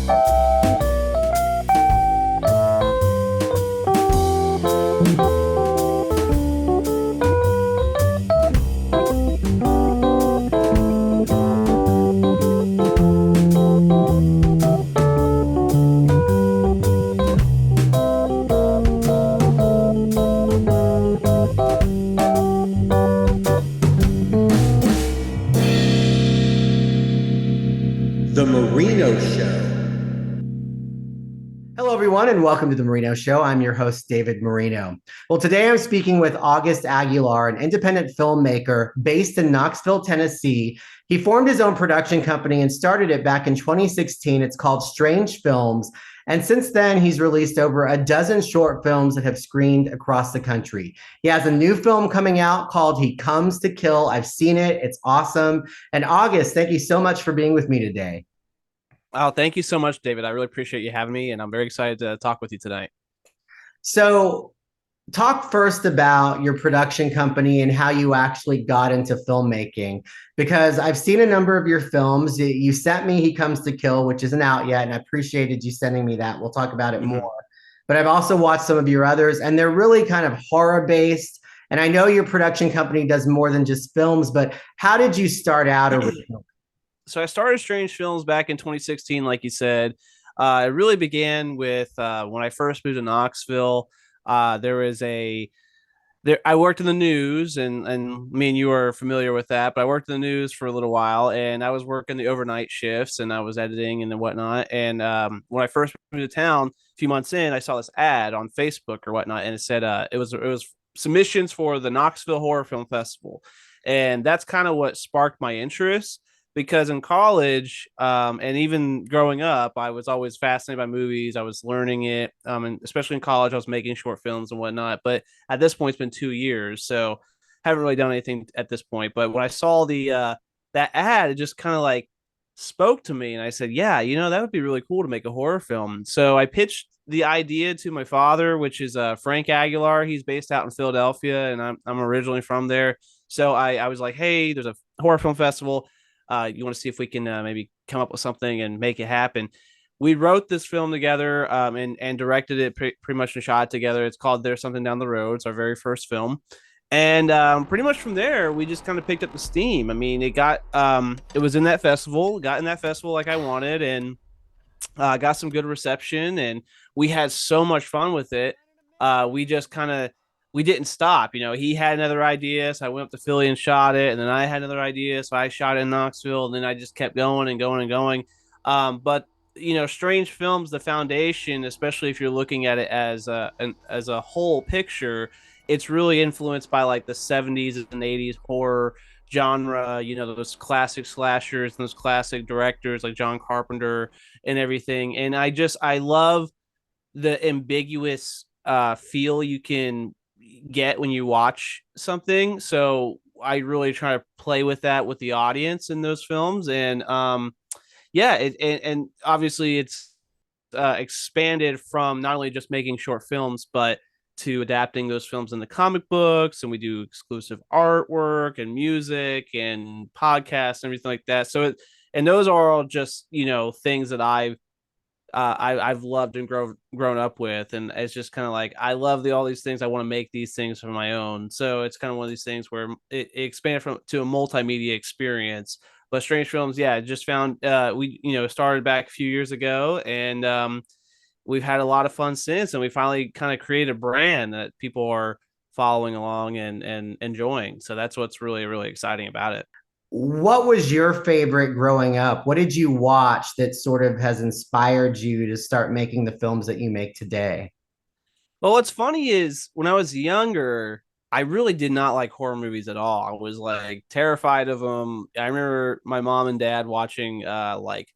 The Marino Show. Hello, everyone, and welcome to The Marino Show. I'm your host, David Marino. Well, today I'm speaking with August Aguilar, an independent filmmaker based in Knoxville, Tennessee. He formed his own production company and started it back in 2016. It's called Strange Films. And since then, he's released over a dozen short films that have screened across the country. He has a new film coming out called He Comes to Kill. I've seen it. It's awesome. And August, thank you so much for being with me today. Oh, thank you so much, David. I really appreciate you having me, and I'm very excited to talk with you tonight. So, talk first about your production company and how you actually got into filmmaking, because I've seen a number of your films. You sent me He Comes to Kill, which isn't out yet, and I appreciated you sending me that. We'll talk about it more. But I've also watched some of your others, and they're really kind of horror based. And I know your production company does more than just films, but how did you start out originally? So I started Strange Films back in 2016, like you said. It really began with when I first moved to Knoxville. There was a there. I worked in the news, and me and you are familiar with that. But I worked in the news for a little while, and I was working the overnight shifts, and I was editing and whatnot. And when I first moved to town, a few months in, I saw this ad on Facebook or whatnot, and it said it was submissions for the Knoxville Horror Film Festival, and that's kind of what sparked my interest because in college and even growing up, I was always fascinated by movies. I was learning it, and especially in college, I was making short films and whatnot. But at this point, it's been 2 years, so haven't really done anything at this point. But when I saw the that ad, it just kind of like spoke to me, and I said, "Yeah, that would be really cool to make a horror film." So I pitched the idea to my father, which is Frank Aguilar. He's based out in Philadelphia, and I'm originally from there. So I was like, "Hey, there's a horror film festival. You want to see if we can maybe come up with something and make it happen." We wrote this film together and directed it pretty much and shot it together. It's called There's Something Down the Road. It's our very first film. And pretty much from there, we just kind of picked up the steam. I mean, it was in that festival, got in that festival like I wanted, and got some good reception. And we had so much fun with it. We just kind of we didn't stop. He had another idea, so I went up to Philly and shot it, and then I had another idea, so I shot it in Knoxville, and then I just kept going and going and going. But Strange Films, the foundation, especially if you're looking at it as a whole picture, it's really influenced by like the 70s and 80s horror genre. Those classic slashers and those classic directors like John Carpenter and everything. And I love the ambiguous feel you can get when you watch something. So I really try to play with that with the audience in those films. And yeah, and obviously it's expanded from not only just making short films, but to adapting those films into comic books, and we do exclusive artwork and music and podcasts and everything like that. And those are all just things that I've loved and grown up with, and it's just kind of like I love all these things. I want to make these things for my own. So it's kind of one of these things where it expanded to a multimedia experience. But Strange Films, yeah, just found we started back a few years ago, and we've had a lot of fun since, and we finally kind of created a brand that people are following along and enjoying. So that's what's really really exciting about it. What was your favorite growing up? What did you watch that sort of has inspired you to start making the films that you make today? Well, what's funny is when I was younger, I really did not like horror movies at all. I was like terrified of them. I remember my mom and dad watching like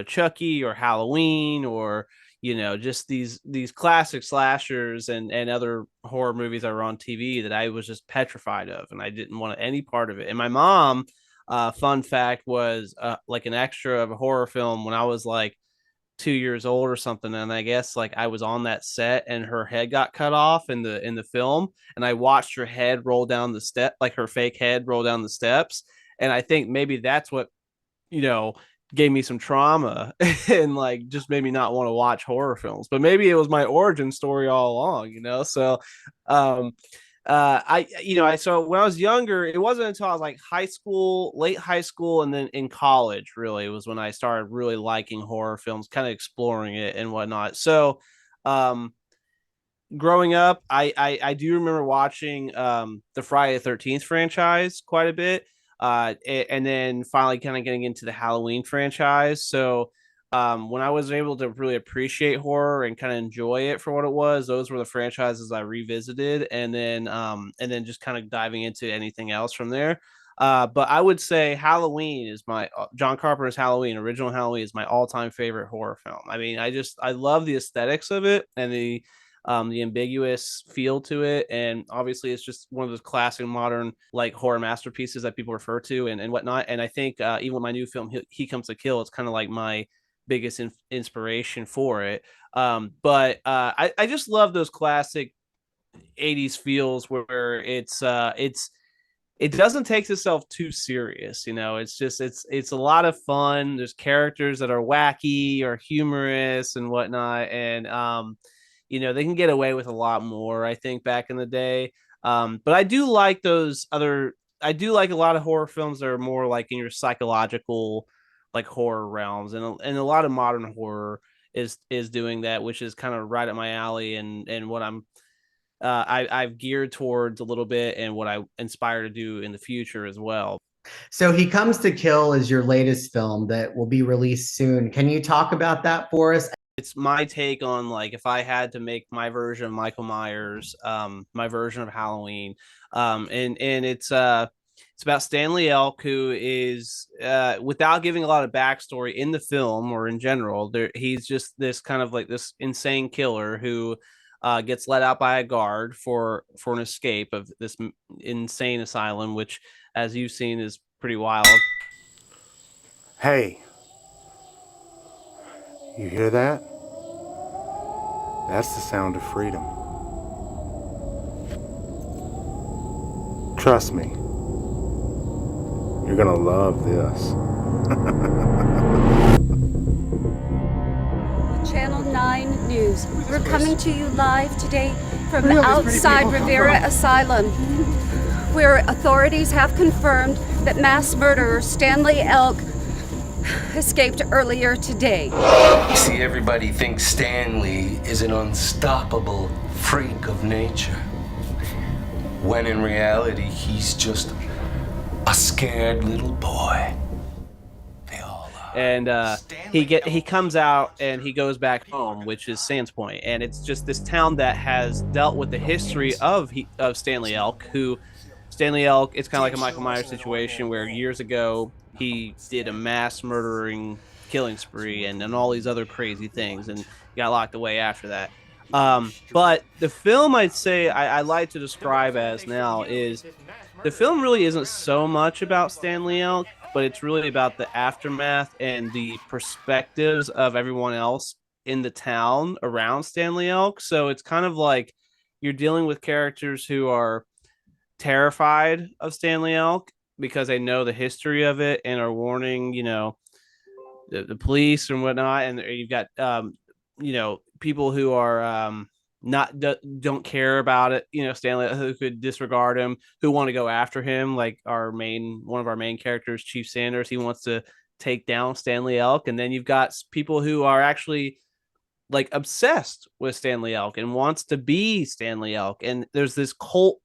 Chucky or Halloween or just these classic slashers and other horror movies that were on TV that I was just petrified of, and I didn't want any part of it. And my mom, fun fact, was like an extra of a horror film when I was like 2 years old or something, and I guess like I was on that set and her head got cut off in the film, and I watched her head roll down the step, like her fake head roll down the steps. And I think maybe that's what you know gave me some trauma and like just made me not want to watch horror films. But maybe it was my origin story all along, you know. So um I so when I was younger, it wasn't until I was like high school, late high school, and then in college really was when I started really liking horror films, kind of exploring it and whatnot. So um growing up, I do remember watching the Friday the 13th franchise quite a bit. And then finally kind of getting into the Halloween franchise. So when I was able to really appreciate horror and kind of enjoy it for what it was, those were the franchises I revisited, and then just kind of diving into anything else from there. But I would say Halloween is my John Carpenter's Halloween, original Halloween is my all-time favorite horror film. I mean, I love the aesthetics of it and the ambiguous feel to it, and obviously it's just one of those classic modern like horror masterpieces that people refer to and whatnot. And I think even with my new film He Comes to Kill, it's kind of like my biggest inspiration for it. I just love those classic 80s feels where it doesn't take itself too serious, you know. It's just it's a lot of fun. There's characters that are wacky or humorous and whatnot, and they can get away with a lot more, I think, back in the day. But I do like I do like a lot of horror films that are more like in your psychological, like horror realms, and a lot of modern horror is doing that, which is kind of right up my alley, and what I've geared towards a little bit, and what I inspire to do in the future as well. So He Comes to Kill is your latest film that will be released soon. Can you talk about that for us? It's my take on like if I had to make my version of Michael Myers, my version of Halloween, and it's about Stanley Elk, who is without giving a lot of backstory in the film or in general, he's just this kind of like this insane killer who gets let out by a guard for an escape of this insane asylum, which, as you've seen, is pretty wild. Hey, you hear that? That's the sound of freedom. Trust me, you're gonna love this. Channel 9 News. We're coming to you live today from outside Rivera Asylum, where authorities have confirmed that mass murderer Stanley Elk escaped earlier today. You see, everybody thinks Stanley is an unstoppable freak of nature, when in reality he's just a scared little boy. They all are. And he comes out and he goes back home, which is Sandpointe, and it's just this town that has dealt with the history of Stanley Elk. Stanley Elk, it's kind of like a Michael Myers situation where years ago he did a mass murdering killing spree and all these other crazy things, and got locked away after that. But the film, I'd say I like to describe as now is the film really isn't so much about Stanley Elk, but it's really about the aftermath and the perspectives of everyone else in the town around Stanley Elk. So it's kind of like you're dealing with characters who are terrified of Stanley Elk because they know the history of it and are warning, the police and whatnot. And you've got, people who are don't care about it, Stanley, who could disregard him, who want to go after him, like one of our main characters, Chief Sanders. He wants to take down Stanley Elk. And then you've got people who are actually like obsessed with Stanley Elk and wants to be Stanley Elk. And there's this cult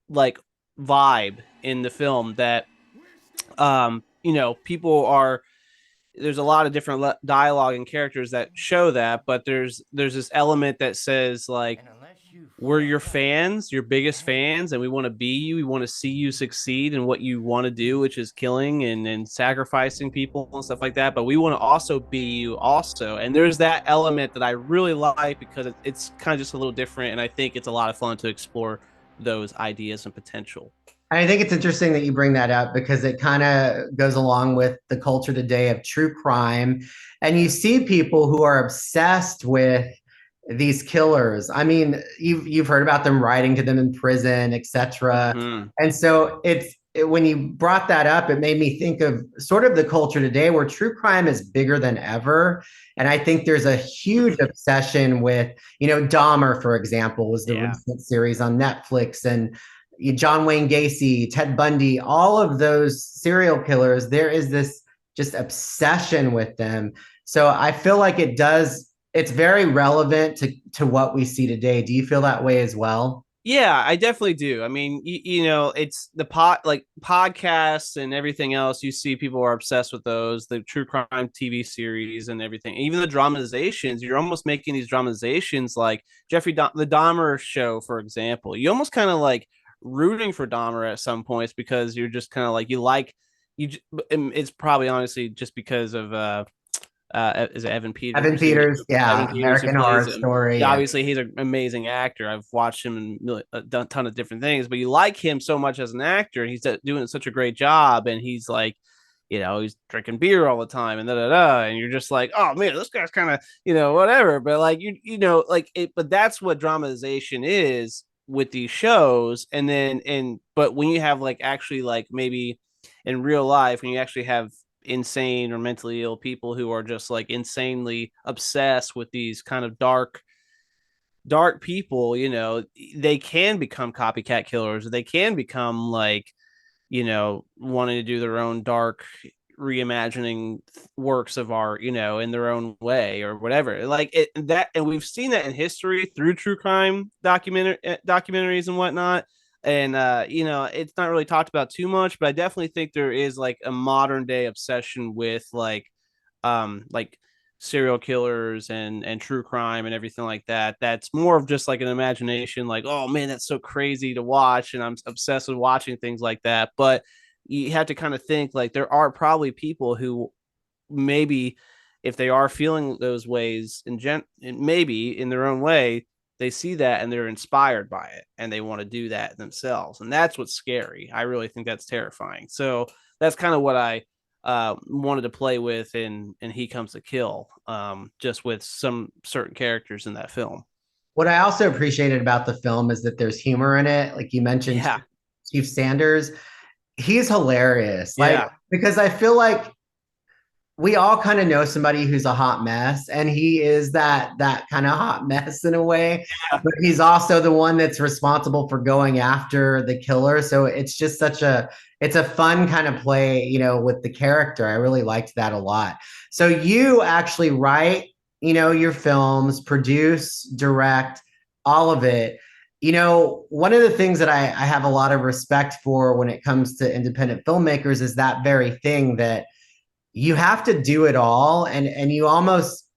like vibe in the film that people are, there's a lot of different dialogue and characters that show that, but there's this element that says like, we're your fans, your biggest fans, and we want to be you. We want to see you succeed in what you want to do, which is killing and sacrificing people and stuff like that. But we want to also be you also. And there's that element that I really like because it's kind of just a little different. And I think it's a lot of fun to explore those ideas and potential. I think it's interesting that you bring that up because it kind of goes along with the culture today of true crime. And you see people who are obsessed with these killers. I mean, you've heard about them writing to them in prison, etc. Mm-hmm. And so when you brought that up, it made me think of sort of the culture today where true crime is bigger than ever. And I think there's a huge obsession with, Dahmer, for example, was the Yeah. recent series on Netflix, and John Wayne Gacy, Ted Bundy, all of those serial killers. There is this just obsession with them. So I feel like it's very relevant to what we see today. Do you feel that way as well? Yeah, I definitely do. I mean, it's the podcasts and everything else. You see people are obsessed with those, the true crime TV series and everything. Even the dramatizations, you're almost making these dramatizations like the Dahmer show, for example. You almost kind of like rooting for Dahmer at some points because you're just kind of like it's probably honestly just because of is it Evan Peters? Evan Peters, Evan yeah, Peters, who American Horror plays Story. yeah, Yeah. obviously he's an amazing actor. I've watched him in a ton of different things, but you like him so much as an actor, and he's doing such a great job. And he's like, he's drinking beer all the time, and and you're just like, oh man, this guy's kind of whatever. But like like it. But that's what dramatization is with these shows. And then but when you have like actually like maybe in real life, when you actually have insane or mentally ill people who are just like insanely obsessed with these kind of dark people, they can become copycat killers. They can become like, wanting to do their own dark reimagining works of art, in their own way or whatever. Like and we've seen that in history through true crime documentaries and whatnot. And it's not really talked about too much, but I definitely think there is like a modern day obsession with like serial killers and true crime and everything like that. That's more of just like an imagination, like, oh man, that's so crazy to watch, and I'm obsessed with watching things like that. But you have to kind of think like there are probably people who maybe if they are feeling those ways maybe in their own way, they see that and they're inspired by it and they want to do that themselves. And that's what's scary. I really think that's terrifying. So that's kind of what I wanted to play with in He Comes to Kill, just with some certain characters in that film. What I also appreciated about the film is that there's humor in it. Like you mentioned, Yeah. Chief Sanders, he's hilarious. Yeah. Because I feel like we all kind of know somebody who's a hot mess, and he is that kind of hot mess in a way. Yeah. But he's also the one that's responsible for going after the killer. So it's just it's a fun kind of play, with the character. I really liked that a lot. So you actually write, your films, produce, direct, all of it. One of the things that I have a lot of respect for when it comes to independent filmmakers is that very thing that you have to do it all. And you almost,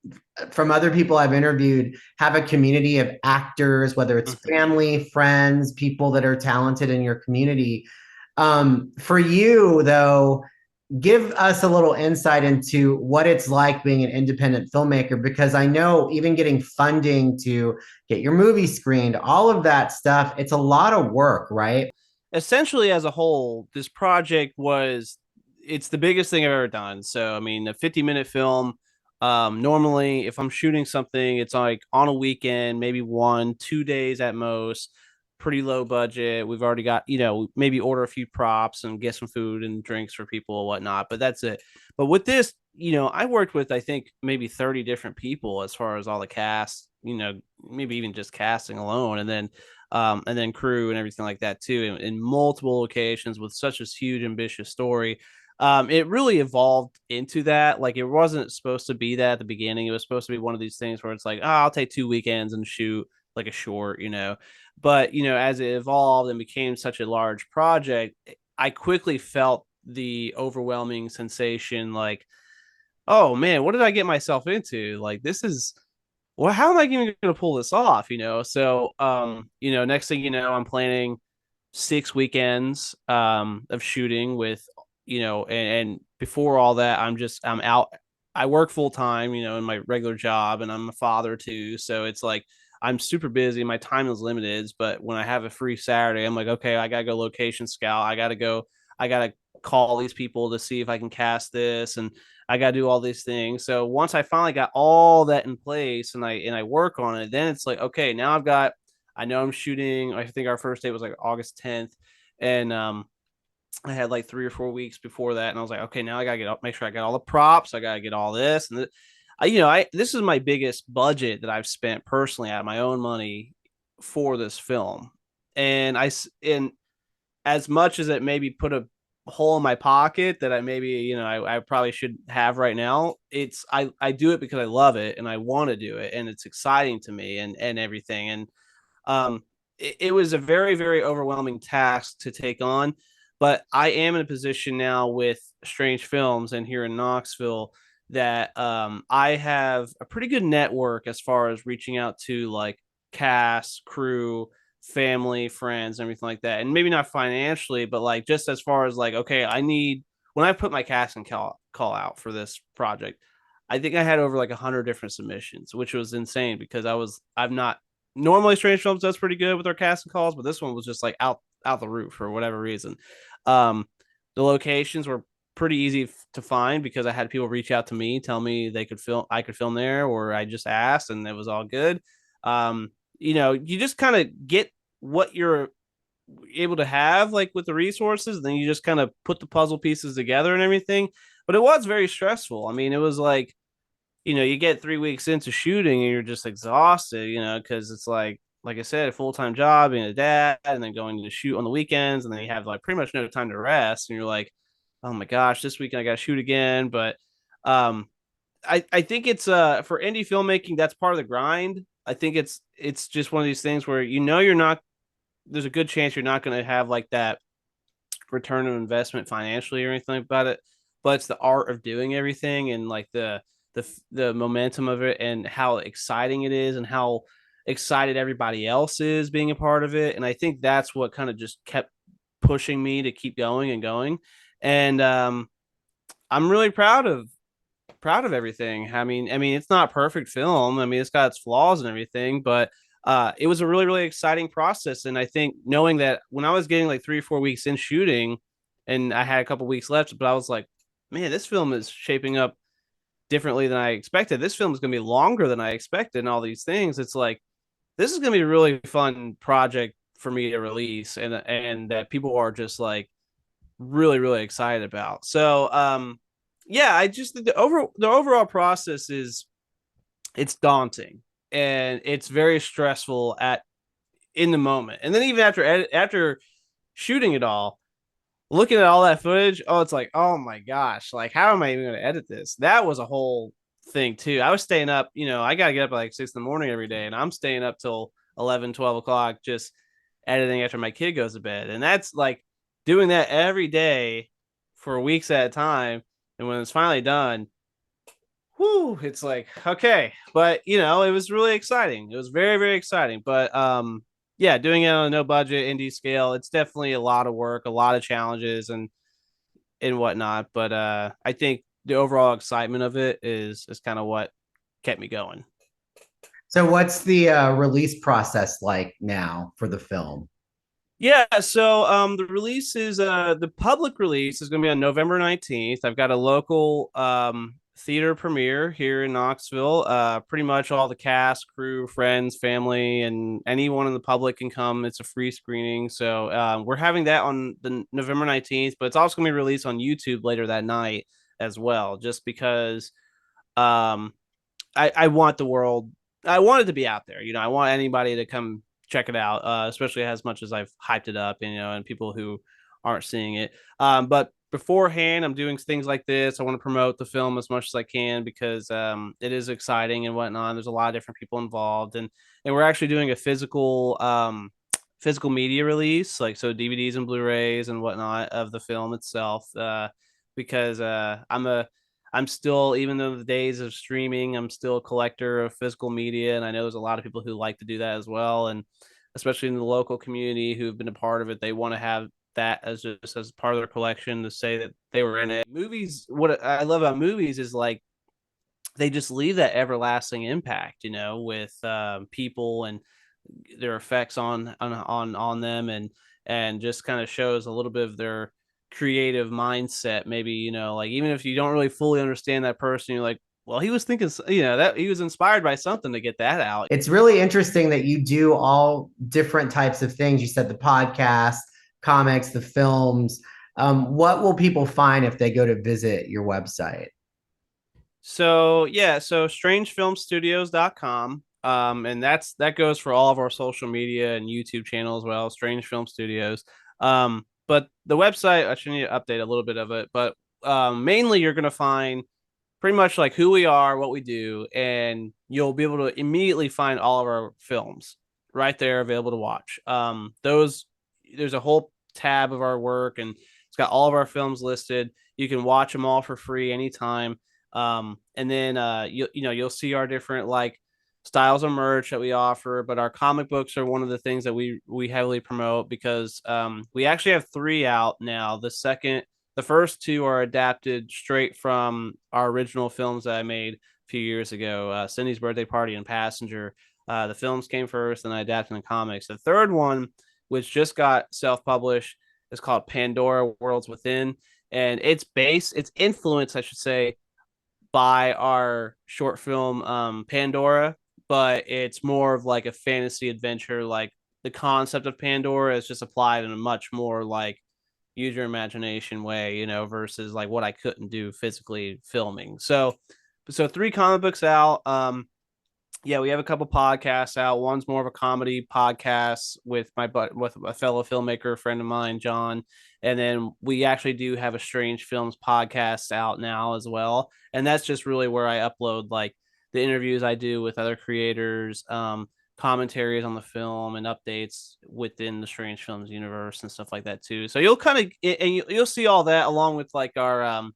from other people I've interviewed, have a community of actors, whether it's family, friends, people that are talented in your community. For you, though, give us a little insight into what it's like being an independent filmmaker, because I know even getting funding to get your movie screened, all of that stuff, it's a lot of work, right? Essentially, as a whole, this project it's the biggest thing I've ever done. So, I mean, a 50-minute film, normally if I'm shooting something, it's like on a weekend, maybe 1-2 days at most, pretty low budget. We've already got, maybe order a few props and get some food and drinks for people and whatnot, but that's it. But with this, I worked with, I think, maybe 30 different people as far as all the cast, maybe even just casting alone. And then crew and everything like that too, in multiple locations with such a huge, ambitious story. It really evolved into that. Like it wasn't supposed to be that at the beginning. It was supposed to be one of these things where it's like, oh, I'll take 2 weekends and shoot like a short, But as it evolved and became such a large project, I quickly felt the overwhelming sensation, like, oh man, what did I get myself into? Like this is how am I even going to pull this off? So next thing you know, I'm planning 6 weekends of shooting with and before all that, I'm out. I work full time, in my regular job, and I'm a father too. So it's like I'm super busy. My time is limited, but when I have a free Saturday, I'm like, okay, I gotta go location scout. I gotta call these people to see if I can cast this, and I gotta do all these things. So once I finally got all that in place and I work on it, then it's like, okay, now I know I'm shooting. I think our first date was like August 10th. And I had like 3 or 4 weeks before that, and I was like, okay, now I gotta make sure I got all the props. I gotta get all this, and this is my biggest budget that I've spent personally out of my own money for this film, and and as much as it maybe put a hole in my pocket that I maybe I probably should have right now, I do it because I love it and I want to do it, and it's exciting to me and everything, and it was a very, very overwhelming task to take on, but I am in a position now with Strange Films and here in Knoxville that I have a pretty good network as far as reaching out to like cast, crew, family, friends, everything like that. And maybe not financially, but like just as far as like, okay, when I put my casting call out for this project, I think I had over like 100 different submissions, which was insane because I've not normally Strange Films does pretty good with their casting calls, but this one was just like out the roof for whatever reason. Um, the locations were pretty easy to find because I had people reach out to me, tell me I could film there, or I just asked and it was all good. You just kind of get what you're able to have like with the resources, then you just kind of put the puzzle pieces together and everything. But it was very stressful. I mean, it was like, you get 3 weeks into shooting and you're just exhausted, because it's like I said, a full-time job and a dad, and then going to shoot on the weekends, and then you have like pretty much no time to rest. And you're like, oh my gosh, this weekend I got to shoot again. But I think it's for indie filmmaking, that's part of the grind. I think it's just one of these things where you're not. There's a good chance you're not going to have like that return of investment financially or anything about it, but it's the art of doing everything and like the momentum of it and how exciting it is and how excited everybody else is being a part of it. And I think that's what kind of just kept pushing me to keep going and going. And I'm really proud of everything. I mean, it's not a perfect film. I mean, it's got its flaws and everything, but it was a really, really exciting process. And I think knowing that when I was getting like 3 or 4 weeks in shooting and I had a couple weeks left, but I was like, man, this film is shaping up differently than I expected. This film is going to be longer than I expected and all these things. It's like, this is going to be a really fun project for me to release and that people are just like really, really excited about. So, yeah, I just the overall process it's daunting and it's very stressful in the moment. And then even after shooting it all, looking at all that footage, it's like, oh my gosh, like how am I even going to edit this? That was a whole thing too. I was staying up, I got to get up at like 6 in the morning every day, and I'm staying up till 11, 12 o'clock just editing after my kid goes to bed. And that's like doing that every day for weeks at a time. And when it's finally done, whoo, it's like, okay. But, it was really exciting. It was very, very exciting. But yeah, doing it on a no budget indie scale, it's definitely a lot of work, a lot of challenges and whatnot. But I think the overall excitement of it is kind of what kept me going. So what's the release process like now for the film? Yeah, so the release is the public release is going to be on November 19th. I've got a local theater premiere here in Knoxville. Pretty much all the cast, crew, friends, family, and anyone in the public can come. It's a free screening. So we're having that on the November 19th, but it's also going to be released on YouTube later that night as well, just because I want I want it to be out there. I want anybody to come check it out, especially as much as I've hyped it up, and people who aren't seeing it. But beforehand, I'm doing things like this. I want to promote the film as much as I can because it is exciting and whatnot. There's a lot of different people involved, and we're actually doing a physical media release, like so DVDs and Blu-rays and whatnot of the film itself. Because I'm still, even though the days of streaming, I'm still a collector of physical media. And I know there's a lot of people who like to do that as well. And especially in the local community who've been a part of it, they want to have that as part of their collection to say that they were in it. Movies, what I love about movies is like, they just leave that everlasting impact, with people and their effects on them and just kind of shows a little bit of their creative mindset. Maybe like even if you don't really fully understand that person, you're like, well, he was thinking that he was inspired by something to get that out. It's really interesting that you do all different types of things. You said the podcast, comics, the films. What will people find if they go to visit your website? So yeah, so strangefilmstudios.com. And that goes for all of our social media and YouTube channel as well, Strange Film Studios. But the website, I should need to update a little bit of it, but mainly you're gonna find pretty much like who we are, what we do, and you'll be able to immediately find all of our films right there available to watch. Those There's a whole tab of our work, and it's got all of our films listed. You can watch them all for free anytime. And then you'll see our different like styles of merch that we offer, but our comic books are one of the things that we heavily promote because we actually have three out now. The first two are adapted straight from our original films that I made a few years ago, Cindy's Birthday Party and Passenger. The films came first, and I adapted the comics. The third one, which just got self-published, is called Pandora Worlds Within, and it's influenced, I should say, by our short film Pandora, but it's more of like a fantasy adventure. Like the concept of Pandora is just applied in a much more like use your imagination way, versus like what I couldn't do physically filming. So three comic books out. Yeah, we have a couple podcasts out. One's more of a comedy podcast with with a fellow filmmaker friend of mine, John, and then we actually do have a Strange Films podcast out now as well. And that's just really where I upload like the interviews I do with other creators, commentaries on the film, and updates within the Strange Films universe and stuff like that too. So you'll kind of and you'll see all that along with like our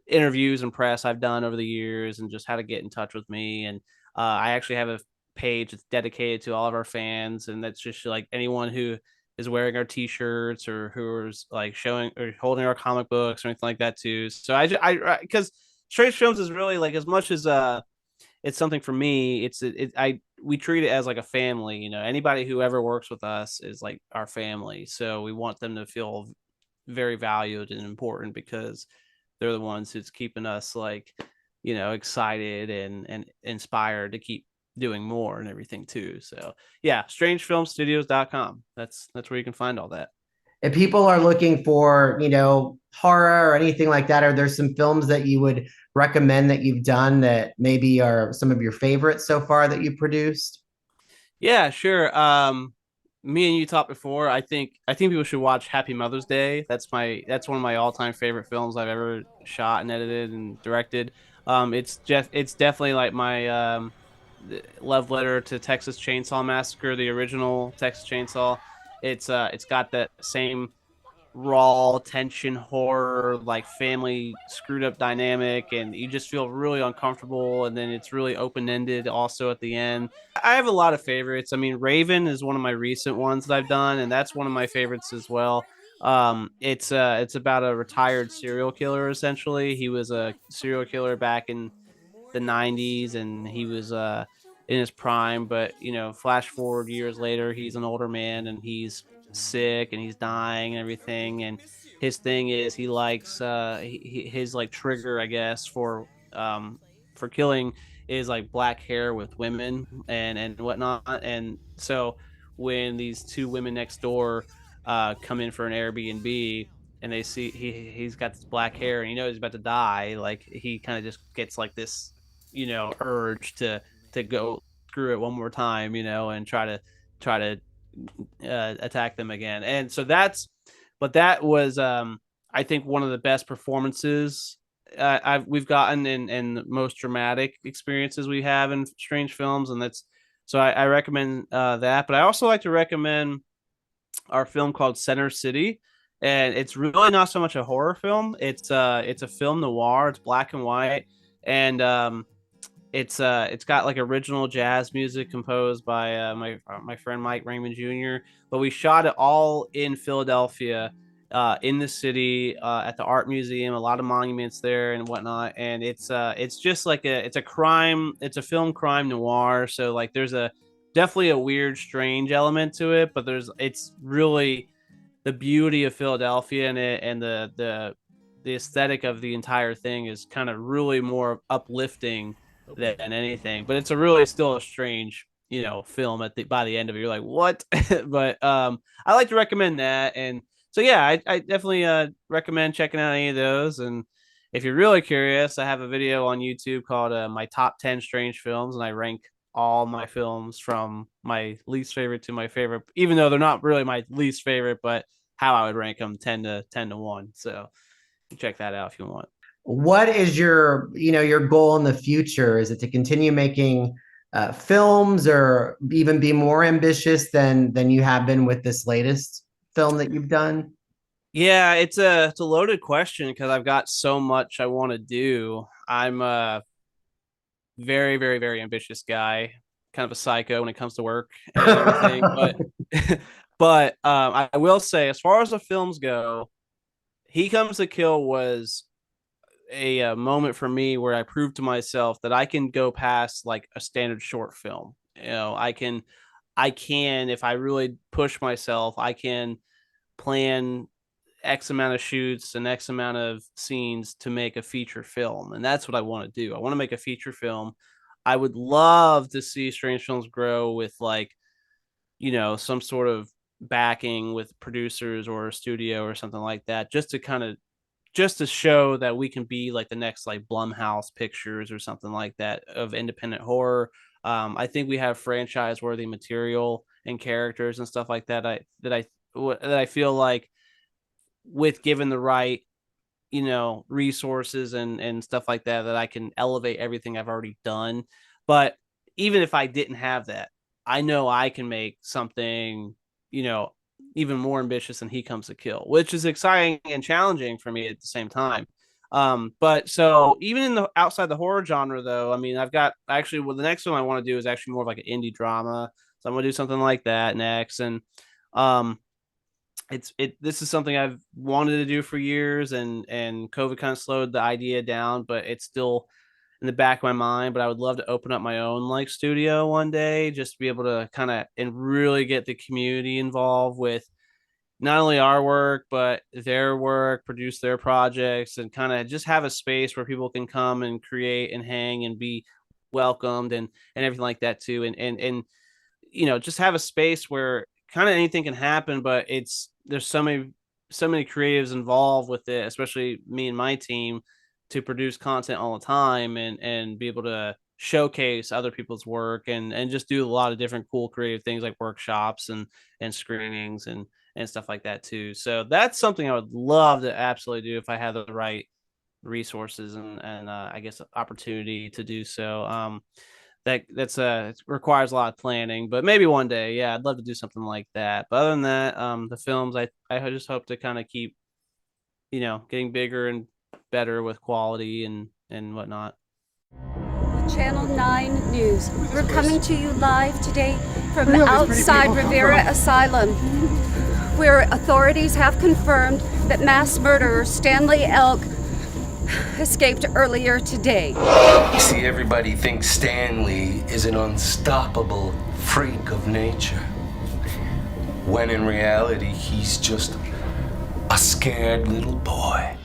interviews and press I've done over the years, and just how to get in touch with me. And I actually have a page that's dedicated to all of our fans, and that's just like anyone who is wearing our T-shirts or who's like showing or holding our comic books or anything like that too. So because Strange Films is really like, as much as it's something for me, we treat it as like a family. Anybody who ever works with us is like our family, so we want them to feel very valued and important because they're the ones who's keeping us like excited and inspired to keep doing more and everything too. So yeah, strangefilmstudios.com. That's where you can find all that. If people are looking for, horror or anything like that, are there some films that you would recommend that you've done that maybe are some of your favorites so far that you produced? Yeah, sure. Me and you talked before. I think people should watch Happy Mother's Day. That's one of my all-time favorite films I've ever shot and edited and directed. It's definitely like my love letter to Texas Chainsaw Massacre, the original Texas Chainsaw. It's got that same raw tension, horror, like family screwed up dynamic, and you just feel really uncomfortable, and then it's really open-ended also at the end. I have a lot of favorites. I mean, Raven is one of my recent ones that I've done, and that's one of my favorites as well. It's about a retired serial killer. Essentially, he was a serial killer back in the 90s, and he was in his prime, but flash forward years later, he's an older man, and he's sick, and he's dying and everything. And his thing is, he likes his like trigger, I guess, for killing is like black hair with women and whatnot. And so when these two women next door come in for an Airbnb, and they see he's got this black hair, and he's about to die, like he kind of just gets like this urge to go screw it one more time, and try to attack them again. And so that was I think one of the best performances we've gotten in the most dramatic experiences we have in Strange Films. And that's so I recommend that. But I also like to recommend our film called Center City. And it's really not so much a horror film. It's a film noir. It's black and white. And it's got like original jazz music composed by my friend Mike Raymond Jr. But we shot it all in Philadelphia, in the city, at the art museum. A lot of monuments there and whatnot. And it's just like it's a film crime noir. So like there's definitely a weird, strange element to it, but it's really the beauty of Philadelphia in it, and the aesthetic of the entire thing is kind of really more uplifting than anything. But it's still a strange film by the end of it. You're like, what? But I like to recommend that. And so yeah, I definitely recommend checking out any of those. And if you're really curious, I have a video on YouTube called my top 10 strange films, and I rank all my films from my least favorite to my favorite, even though they're not really my least favorite, but how I would rank them 10 to 1. So check that out if you want. What is your goal in the future? Is it to continue making films, or even be more ambitious than you have been with this latest film that you've done? Yeah, it's a loaded question because I've got so much I want to do. I'm a very, very, very ambitious guy, kind of a psycho when it comes to work and everything. But I will say, as far as the films go, He Comes to Kill was a moment for me where I proved to myself that I can go past like a standard short film. I can, if I really push myself, I can plan X amount of shoots and X amount of scenes to make a feature film. And that's what I want to do. I want to make a feature film. I would love to see Strange Films grow with like, some sort of backing with producers or a studio or something like that, just to show that we can be like the next like Blumhouse Pictures or something like that of independent horror. I think we have franchise worthy material and characters and stuff like that. I feel like with given the right resources and stuff like that, that I can elevate everything I've already done. But even if I didn't have that, I know I can make something even more ambitious than He Comes to Kill, which is exciting and challenging for me at the same time. But so even in the outside the horror genre, though, I mean, I've got actually, well, the next one I want to do is actually more of like an indie drama. So I'm gonna do something like that next. And um this is something I've wanted to do for years, and COVID kind of slowed the idea down, but it's still in the back of my mind. But I would love to open up my own like studio one day, just to be able to kind of and really get the community involved with not only our work but their work, produce their projects, and kind of just have a space where people can come and create and hang and be welcomed and everything like that too. And just have a space where kind of anything can happen, but there's so many creatives involved with it, especially me and my team, to produce content all the time and be able to showcase other people's work and just do a lot of different cool creative things like workshops and screenings and stuff like that too. So that's something I would love to absolutely do if I had the right resources and I guess opportunity to do so. That's it requires a lot of planning, but maybe one day, yeah, I'd love to do something like that. But other than that, the films, I just hope to kind of keep getting bigger and better with quality and whatnot. Channel 9 News. We're coming to you live today from outside Rivera Asylum, where authorities have confirmed that mass murderer Stanley Elk escaped earlier today. You see, everybody thinks Stanley is an unstoppable freak of nature, when in reality he's just a scared little boy.